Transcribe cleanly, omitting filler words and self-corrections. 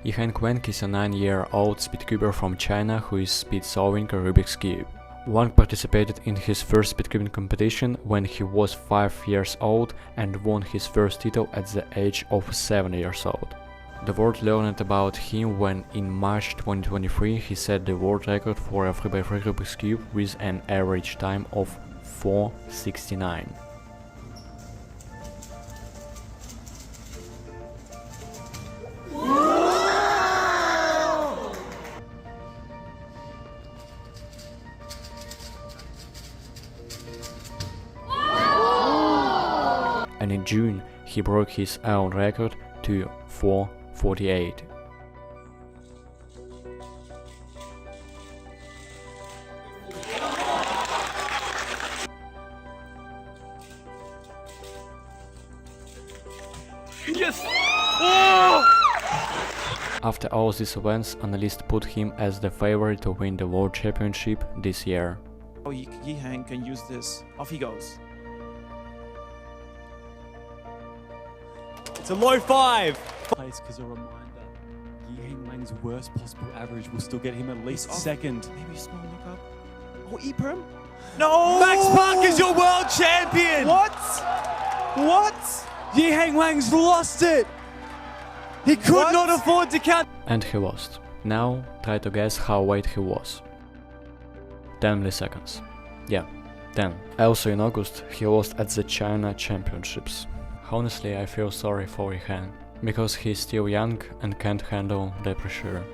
Yihan Wang is a 9-year-old speedcuber from China who is speed solving a Rubik's Cube. Wang participated in his first speedcubing competition when he was 5 years old and won his first title at the age of 7 years old. The world learned about him when in March 2023 he set the world record for a 3x3 Rubik's Cube with an average time of 4:69. And in June, he broke his own record to 4:48. Yes! Oh! After all these events, analysts put him as the favorite to win the World Championship this year. Oh, Yihan can use this. Off he goes. It's a low 5. Place because a reminder, Yihan Wang's worst possible average will still get him at least He's off. second. Maybe small look up. Oh, E-Perm? No! Max Park is your world champion! What? What? Yihan Wang's lost it! He could What? not afford to count. And he lost. Now try to guess how late he was. 10 milliseconds. Yeah, 10. Also in August he lost at the China Championships. Honestly, I feel sorry for Yihan, because he's still young and can't handle the pressure.